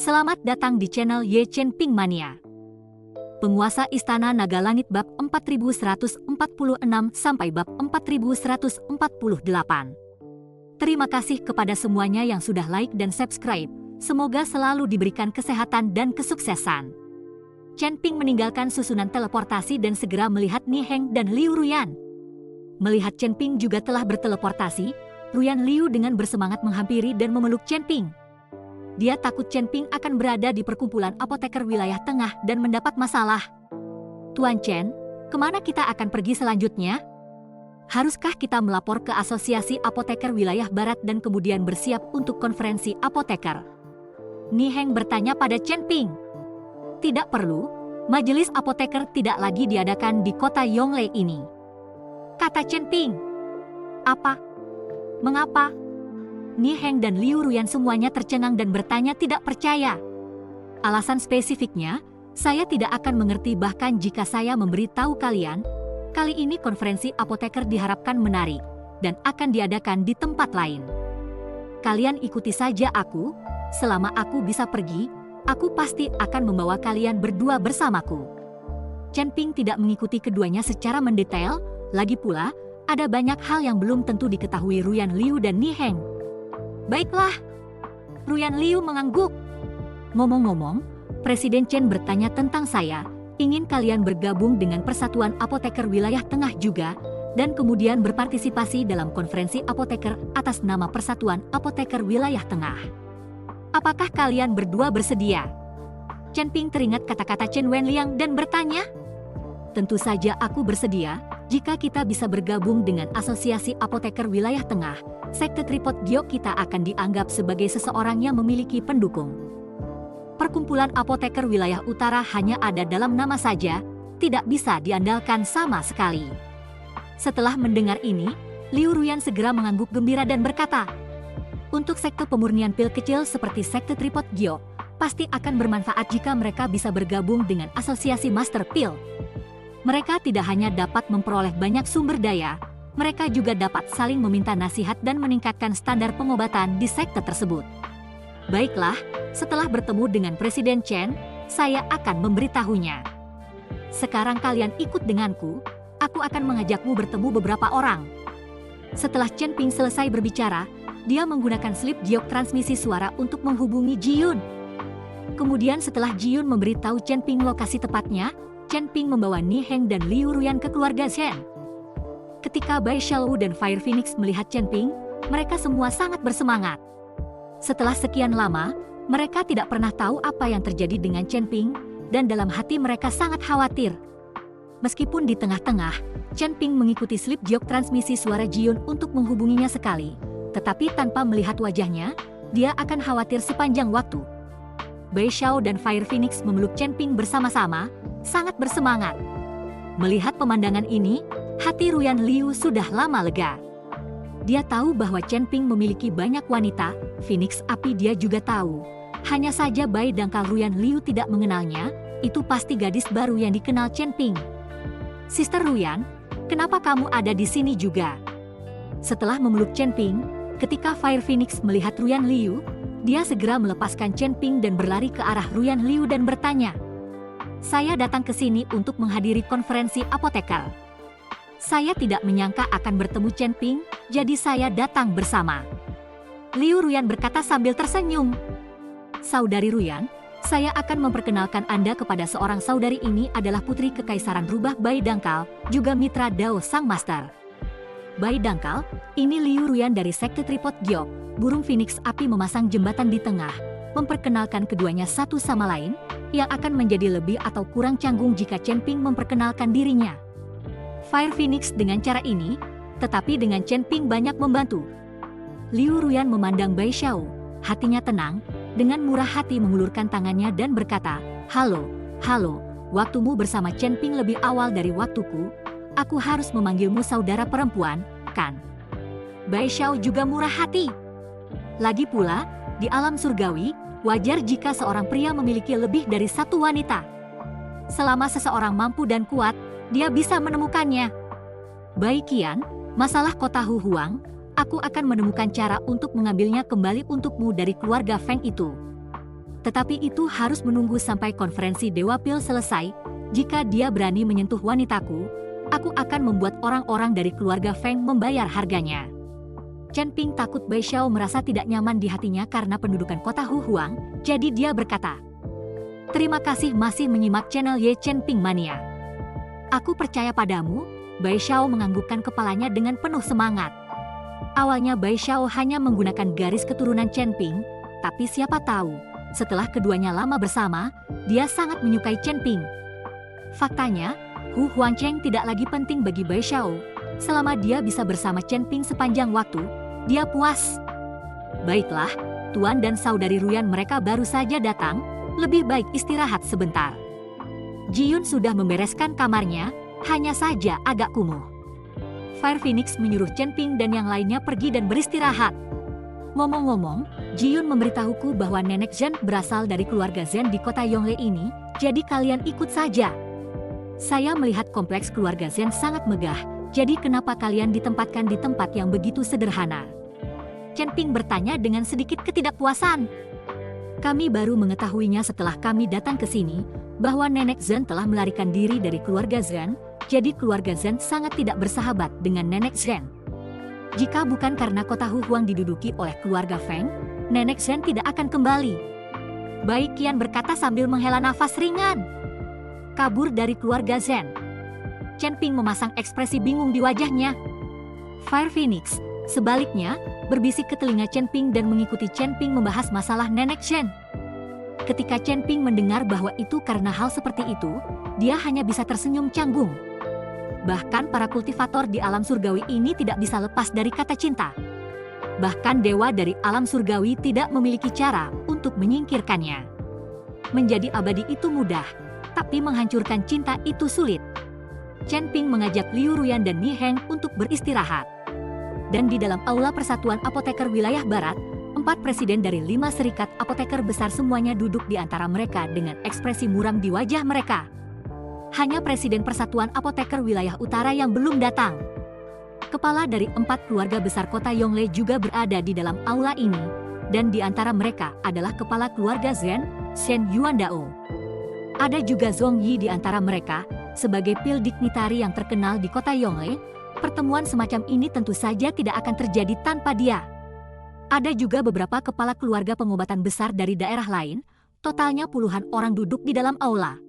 Selamat datang di channel Ye Chen Ping Mania. Penguasa Istana Naga Langit bab 4146 sampai bab 4148. Terima kasih kepada semuanya yang sudah like dan subscribe. Semoga selalu diberikan kesehatan dan kesuksesan. Chen Ping meninggalkan susunan teleportasi dan segera melihat Ni Heng dan Liu Ruyan. Melihat Chen Ping juga telah berteleportasi, Ruyan Liu dengan bersemangat menghampiri dan memeluk Chen Ping. Dia takut Chen Ping akan berada di perkumpulan apoteker wilayah tengah dan mendapat masalah. Tuan Chen, kemana kita akan pergi selanjutnya? Haruskah kita melapor ke Asosiasi Apoteker Wilayah Barat dan kemudian bersiap untuk konferensi apoteker? Ni Heng bertanya pada Chen Ping. Tidak perlu, majelis apoteker tidak lagi diadakan di kota Yongle ini, kata Chen Ping. Apa? Mengapa? Ni Heng dan Liu Ruyan semuanya tercengang dan bertanya tidak percaya. Alasan spesifiknya, saya tidak akan mengerti bahkan jika saya memberitahu kalian. Kali ini konferensi apoteker diharapkan menarik dan akan diadakan di tempat lain. Kalian ikuti saja aku, selama aku bisa pergi, aku pasti akan membawa kalian berdua bersamaku. Chen Ping tidak mengikuti keduanya secara mendetail, lagi pula, ada banyak hal yang belum tentu diketahui Ruyan Liu dan Ni Heng. Baiklah, Ruyan Liu mengangguk. Ngomong-ngomong, Presiden Chen bertanya tentang saya, ingin kalian bergabung dengan Persatuan Apoteker Wilayah Tengah juga, dan kemudian berpartisipasi dalam konferensi apoteker atas nama Persatuan Apoteker Wilayah Tengah. Apakah kalian berdua bersedia? Chen Ping teringat kata-kata Chen Wenliang dan bertanya. Tentu saja aku bersedia, jika kita bisa bergabung dengan Asosiasi Apoteker Wilayah Tengah. Sekte Tripod Giok kita akan dianggap sebagai seseorang yang memiliki pendukung. Perkumpulan apoteker wilayah utara hanya ada dalam nama saja, tidak bisa diandalkan sama sekali. Setelah mendengar ini, Liu Ruyan segera mengangguk gembira dan berkata, untuk sekte pemurnian pil kecil seperti Sekte Tripod Giok, pasti akan bermanfaat jika mereka bisa bergabung dengan Asosiasi Master Pil. Mereka tidak hanya dapat memperoleh banyak sumber daya, mereka juga dapat saling meminta nasihat dan meningkatkan standar pengobatan di sekte tersebut. Baiklah, setelah bertemu dengan Presiden Chen, saya akan memberitahunya. Sekarang kalian ikut denganku, aku akan mengajakmu bertemu beberapa orang. Setelah Chen Ping selesai berbicara, dia menggunakan slip giok transmisi suara untuk menghubungi Ji Yun. Kemudian setelah Ji Yun memberitahu Chen Ping lokasi tepatnya, Chen Ping membawa Ni Heng dan Liu Ruyan ke keluarga Chen. Ketika Bai Xiaolu dan Fire Phoenix melihat Chen Ping, mereka semua sangat bersemangat. Setelah sekian lama, mereka tidak pernah tahu apa yang terjadi dengan Chen Ping, dan dalam hati mereka sangat khawatir. Meskipun di tengah-tengah, Chen Ping mengikuti slip giok transmisi suara Ji Yun untuk menghubunginya sekali, tetapi tanpa melihat wajahnya, dia akan khawatir sepanjang waktu. Bai Xiao dan Fire Phoenix memeluk Chen Ping bersama-sama, sangat bersemangat. Melihat pemandangan ini, hati Ruyan Liu sudah lama lega. Dia tahu bahwa Chen Ping memiliki banyak wanita, Phoenix Api dia juga tahu. Hanya saja Bai Dangkal Ruyan Liu tidak mengenalnya, itu pasti gadis baru yang dikenal Chen Ping. Sister Ruyan, kenapa kamu ada di sini juga? Setelah memeluk Chen Ping, ketika Fire Phoenix melihat Ruyan Liu, dia segera melepaskan Chen Ping dan berlari ke arah Ruyan Liu dan bertanya, saya datang ke sini untuk menghadiri konferensi apoteker. Saya tidak menyangka akan bertemu Chen Ping, jadi saya datang bersama. Liu Ruyan berkata sambil tersenyum. Saudari Ruyan, saya akan memperkenalkan Anda kepada seorang saudari ini adalah putri kekaisaran rubah Bai Dangkal, juga mitra Dao Sang Master. Bai Dangkal, ini Liu Ruyan dari Sekte Tripod Giok, burung Phoenix Api memasang jembatan di tengah, memperkenalkan keduanya satu sama lain, yang akan menjadi lebih atau kurang canggung jika Chen Ping memperkenalkan dirinya. Fire Phoenix dengan cara ini, tetapi dengan Chen Ping banyak membantu. Liu Ruyan memandang Bai Xiao, hatinya tenang, dengan murah hati mengulurkan tangannya dan berkata, halo, waktumu bersama Chen Ping lebih awal dari waktuku, aku harus memanggilmu saudara perempuan, kan? Bai Xiao juga murah hati. Lagi pula, di alam surgawi, wajar jika seorang pria memiliki lebih dari satu wanita. Selama seseorang mampu dan kuat, dia bisa menemukannya. Bai Qian, masalah kota Hu Huang, aku akan menemukan cara untuk mengambilnya kembali untukmu dari keluarga Feng itu. Tetapi itu harus menunggu sampai konferensi Dewa Pil selesai. Jika dia berani menyentuh wanitaku, aku akan membuat orang-orang dari keluarga Feng membayar harganya. Chen Ping takut Bai Xiao merasa tidak nyaman di hatinya karena pendudukan kota Huhuang, jadi dia berkata, "Terima kasih masih menyimak channel Ye Chen Ping Mania. Aku percaya padamu." Bai Xiao menganggukkan kepalanya dengan penuh semangat. Awalnya Bai Xiao hanya menggunakan garis keturunan Chen Ping, tapi siapa tahu, setelah keduanya lama bersama, dia sangat menyukai Chen Ping. Faktanya, Hu Huangcheng tidak lagi penting bagi Bai Xiao. Selama dia bisa bersama Chen Ping sepanjang waktu, dia puas. Baiklah, Tuan dan saudari Ruyan mereka baru saja datang, lebih baik istirahat sebentar. Ji-Yun sudah membereskan kamarnya, hanya saja agak kumuh. Fire Phoenix menyuruh Chen Ping dan yang lainnya pergi dan beristirahat. Ngomong-ngomong, Ji-Yun memberitahuku bahwa Nenek Zhen berasal dari keluarga Zhen di kota Yongle ini, jadi kalian ikut saja. Saya melihat kompleks keluarga Zhen sangat megah, jadi kenapa kalian ditempatkan di tempat yang begitu sederhana? Chen Ping bertanya dengan sedikit ketidakpuasan. Kami baru mengetahuinya setelah kami datang ke sini, bahwa Nenek Zhen telah melarikan diri dari keluarga Zhen, jadi keluarga Zhen sangat tidak bersahabat dengan Nenek Zhen. Jika bukan karena kota Huhuang diduduki oleh keluarga Feng, Nenek Zhen tidak akan kembali. Bai Qian berkata sambil menghela nafas ringan. Kabur dari keluarga Zhen. Chen Ping memasang ekspresi bingung di wajahnya. Fire Phoenix, sebaliknya, berbisik ke telinga Chen Ping dan mengikuti Chen Ping membahas masalah Nenek Zhen. Ketika Chen Ping mendengar bahwa itu karena hal seperti itu, dia hanya bisa tersenyum canggung. Bahkan para kultivator di alam surgawi ini tidak bisa lepas dari kata cinta. Bahkan dewa dari alam surgawi tidak memiliki cara untuk menyingkirkannya. Menjadi abadi itu mudah, tapi menghancurkan cinta itu sulit. Chen Ping mengajak Liu Ruyan dan Ni Heng untuk beristirahat. Dan di dalam aula Persatuan Apoteker Wilayah Barat, 4 presiden dari 5 serikat apoteker besar semuanya duduk di antara mereka dengan ekspresi muram di wajah mereka. Hanya Presiden Persatuan Apoteker Wilayah Utara yang belum datang. Kepala dari 4 keluarga besar kota Yongle juga berada di dalam aula ini, dan di antara mereka adalah kepala keluarga Zhen, Shen Yuandao. Ada juga Zhong Yi di antara mereka, sebagai pil dignitari yang terkenal di kota Yongle. Pertemuan semacam ini tentu saja tidak akan terjadi tanpa dia. Ada juga beberapa kepala keluarga pengobatan besar dari daerah lain, totalnya puluhan orang duduk di dalam aula.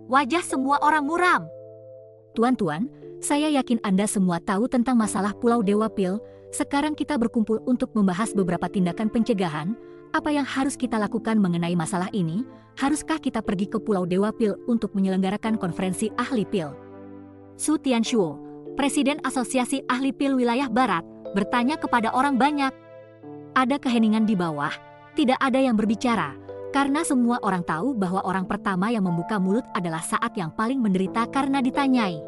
Wajah semua orang muram. Tuan-tuan, saya yakin Anda semua tahu tentang masalah Pulau Dewa Pil. Sekarang kita berkumpul untuk membahas beberapa tindakan pencegahan. Apa yang harus kita lakukan mengenai masalah ini? Haruskah kita pergi ke Pulau Dewa Pil untuk menyelenggarakan konferensi ahli pil? Su Tianshuo, Presiden Asosiasi Ahli Pil Wilayah Barat, bertanya kepada orang banyak. Ada keheningan di bawah, tidak ada yang berbicara. Karena semua orang tahu bahwa orang pertama yang membuka mulut adalah saat yang paling menderita karena ditanyai.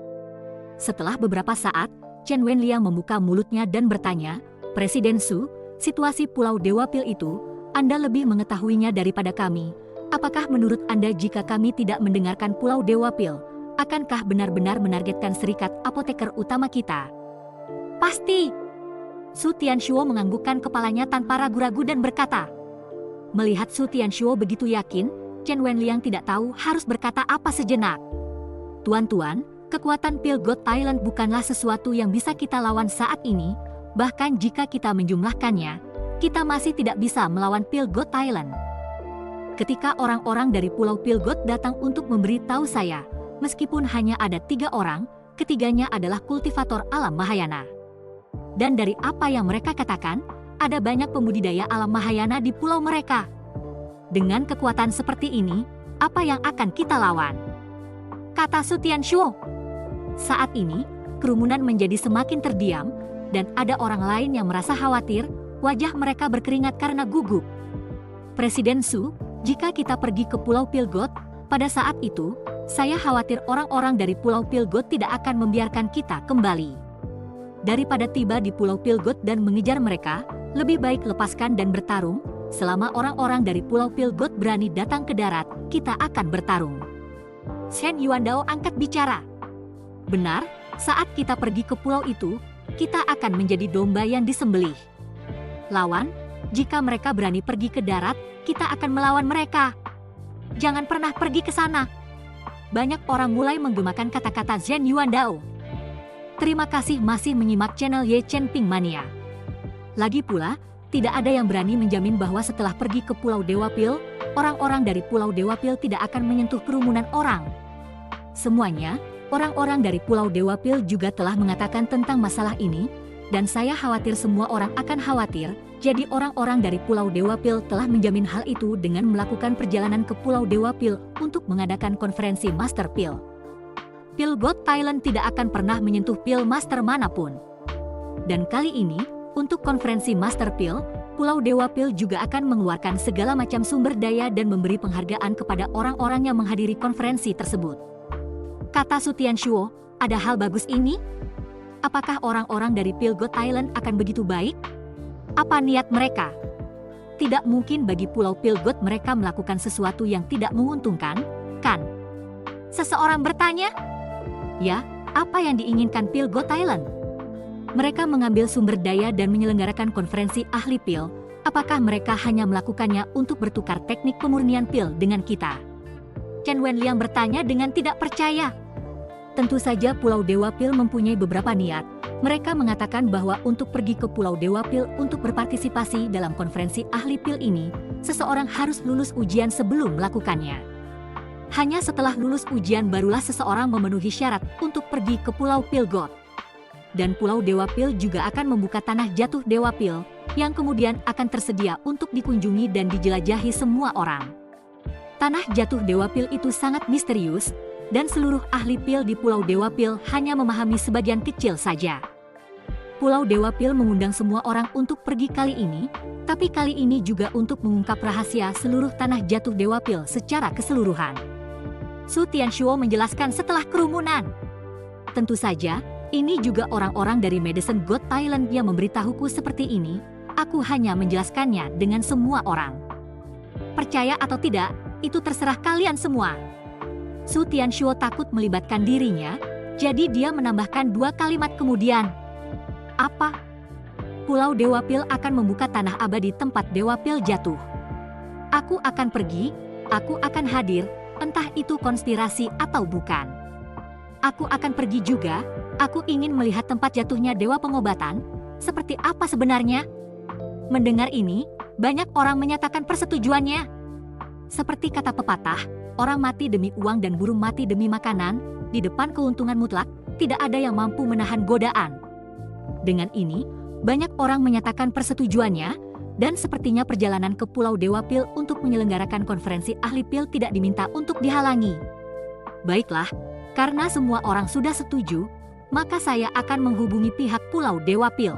Setelah beberapa saat, Chen Wenliang membuka mulutnya dan bertanya, "Presiden Su, situasi Pulau Dewa Pil itu, Anda lebih mengetahuinya daripada kami. Apakah menurut Anda jika kami tidak mendengarkan Pulau Dewa Pil, akankah benar-benar menargetkan serikat apoteker utama kita?" "Pasti!" Su Tianshuo menganggukkan kepalanya tanpa ragu-ragu dan berkata. Melihat Su Tianshuo begitu yakin, Chen Wenliang tidak tahu harus berkata apa sejenak. Tuan-tuan, kekuatan Pil God Island bukanlah sesuatu yang bisa kita lawan saat ini, bahkan jika kita menjumlahkannya, kita masih tidak bisa melawan Pil God Island. Ketika orang-orang dari Pulau Pil God datang untuk memberitahu saya, meskipun hanya ada 3 orang, ketiganya adalah kultivator alam Mahayana. Dan dari apa yang mereka katakan, ada banyak pembudidaya alam Mahayana di pulau mereka. Dengan kekuatan seperti ini, apa yang akan kita lawan? Kata Su Tianshuo. Saat ini, kerumunan menjadi semakin terdiam, dan ada orang lain yang merasa khawatir, wajah mereka berkeringat karena gugup. Presiden Su, jika kita pergi ke Pulau Pil God, pada saat itu, saya khawatir orang-orang dari Pulau Pil God tidak akan membiarkan kita kembali. Daripada tiba di Pulau Pil God dan mengejar mereka, lebih baik lepaskan dan bertarung. Selama orang-orang dari Pulau Pil God berani datang ke darat, kita akan bertarung. Shen Yuandao angkat bicara. Benar, saat kita pergi ke pulau itu, kita akan menjadi domba yang disembelih. Lawan, Jika mereka berani pergi ke darat, kita akan melawan mereka. Jangan pernah pergi ke sana. Banyak orang mulai menggemakan kata-kata Zhen Yuandao. Terima kasih masih menyimak channel Ye Chen Ping Mania. Lagi pula, tidak ada yang berani menjamin bahwa setelah pergi ke Pulau Dewa Pil, orang-orang dari Pulau Dewa Pil tidak akan menyentuh kerumunan orang. Semuanya, orang-orang dari Pulau Dewa Pil juga telah mengatakan tentang masalah ini, dan saya khawatir semua orang akan khawatir. Jadi orang-orang dari Pulau Dewa Pil telah menjamin hal itu dengan melakukan perjalanan ke Pulau Dewa Pil untuk mengadakan konferensi Master Pil. Pil God Thailand tidak akan pernah menyentuh Pil Master manapun. Dan kali ini, untuk konferensi Master Pil, Pulau Dewa Pil juga akan mengeluarkan segala macam sumber daya dan memberi penghargaan kepada orang-orang yang menghadiri konferensi tersebut. Kata Su Tianshuo, ada hal bagus ini? Apakah orang-orang dari Pil God Thailand akan begitu baik? Apa niat mereka? Tidak mungkin bagi Pulau Pil God mereka melakukan sesuatu yang tidak menguntungkan, kan? Seseorang bertanya. Ya, apa yang diinginkan Pil God Thailand? Mereka mengambil sumber daya dan menyelenggarakan konferensi ahli pil. Apakah mereka hanya melakukannya untuk bertukar teknik pemurnian pil dengan kita? Chen Wenliang bertanya dengan tidak percaya. Tentu saja Pulau Dewa Pil mempunyai beberapa niat. Mereka mengatakan bahwa untuk pergi ke Pulau Dewa Pil untuk berpartisipasi dalam konferensi ahli pil ini, seseorang harus lulus ujian sebelum melakukannya. Hanya setelah lulus ujian barulah seseorang memenuhi syarat untuk pergi ke Pulau Pil God. Dan Pulau Dewa Pil juga akan membuka tanah jatuh Dewa Pil, yang kemudian akan tersedia untuk dikunjungi dan dijelajahi semua orang. Tanah jatuh Dewa Pil itu sangat misterius, dan seluruh ahli pil di Pulau Dewa Pil hanya memahami sebagian kecil saja. Pulau Dewa Pil mengundang semua orang untuk pergi kali ini, tapi kali ini juga untuk mengungkap rahasia seluruh tanah jatuh Dewa Pil secara keseluruhan. Su Tianshuo menjelaskan setelah kerumunan. Tentu saja, ini juga orang-orang dari Medicine God Thailand yang memberitahuku seperti ini. Aku hanya menjelaskannya dengan semua orang. Percaya atau tidak, itu terserah kalian semua. Su Tianshuo takut melibatkan dirinya, jadi dia menambahkan 2 kalimat kemudian. Apa? Pulau Dewa Pil akan membuka tanah abadi tempat Dewa Pil jatuh. Aku akan pergi, aku akan hadir, entah itu konspirasi atau bukan. Aku akan pergi juga, aku ingin melihat tempat jatuhnya Dewa Pengobatan, seperti apa sebenarnya. Mendengar ini, banyak orang menyatakan persetujuannya. Seperti kata pepatah, orang mati demi uang dan burung mati demi makanan, di depan keuntungan mutlak, tidak ada yang mampu menahan godaan. Dengan ini, banyak orang menyatakan persetujuannya, dan sepertinya perjalanan ke Pulau Dewa Pil untuk menyelenggarakan konferensi ahli pil tidak diminta untuk dihalangi. Baiklah, karena semua orang sudah setuju, maka saya akan menghubungi pihak Pulau Dewa Pil.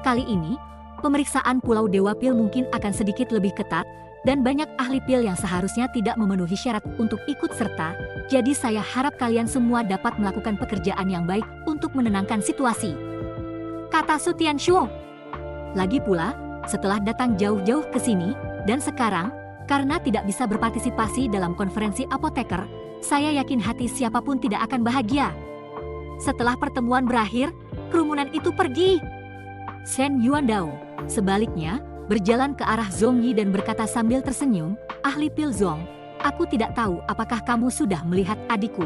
Kali ini, pemeriksaan Pulau Dewa Pil mungkin akan sedikit lebih ketat, dan banyak ahli pil yang seharusnya tidak memenuhi syarat untuk ikut serta, jadi saya harap kalian semua dapat melakukan pekerjaan yang baik untuk menenangkan situasi. Kata Su Tianshuo. Lagi pula, setelah datang jauh-jauh ke sini, dan sekarang, karena tidak bisa berpartisipasi dalam konferensi apoteker, saya yakin hati siapapun tidak akan bahagia. Setelah pertemuan berakhir, kerumunan itu pergi. Zhen Yuandao, sebaliknya, berjalan ke arah Zhong Yi dan berkata sambil tersenyum, ahli pil Zhong, aku tidak tahu apakah kamu sudah melihat adikku.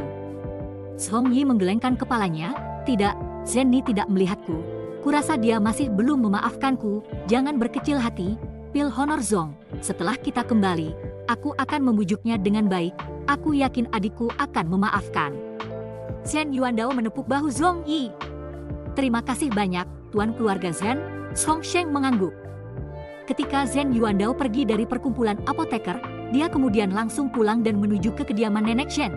Zhong Yi menggelengkan kepalanya, tidak, Zhen Yi tidak melihatku. Kurasa dia masih belum memaafkanku, jangan berkecil hati, pil honor Zhong, setelah kita kembali, aku akan membujuknya dengan baik, aku yakin adikku akan memaafkan. Zhen Yuandao menepuk bahu Zhong Yi. Terima kasih banyak, Tuan keluarga Zhen, Song Sheng mengangguk. Ketika Zhen Yuandao pergi dari perkumpulan apoteker, dia kemudian langsung pulang dan menuju ke kediaman Nenek Zhen.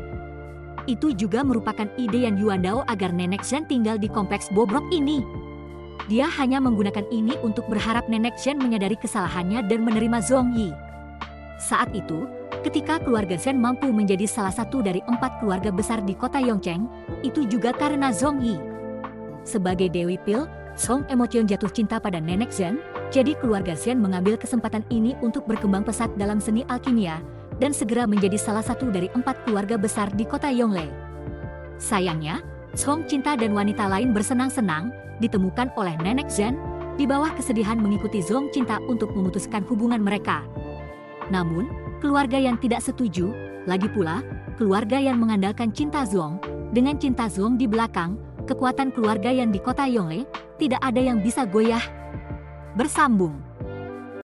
Itu juga merupakan ide Yan Yuandao agar Nenek Zhen tinggal di kompleks bobrok ini. Dia hanya menggunakan ini untuk berharap Nenek Zhen menyadari kesalahannya dan menerima Zhong Yi. Saat itu, ketika keluarga Zhen mampu menjadi salah satu dari 4 keluarga besar di kota Yongcheng, itu juga karena Zhong Yi. Sebagai Dewi Pil, Song Emocion jatuh cinta pada Nenek Zhen, jadi keluarga Zhen mengambil kesempatan ini untuk berkembang pesat dalam seni alkimia, dan segera menjadi salah satu dari 4 keluarga besar di kota Yongle. Sayangnya, Song cinta dan wanita lain bersenang-senang, ditemukan oleh Nenek Zhen, Di bawah kesedihan mengikuti Zhong Cinta untuk memutuskan hubungan mereka. Namun, keluarga yang tidak setuju, lagi pula, keluarga yang mengandalkan cinta Zhong, dengan cinta Zhong di belakang, kekuatan keluarga yang di kota Yongle, tidak ada yang bisa goyah. Bersambung.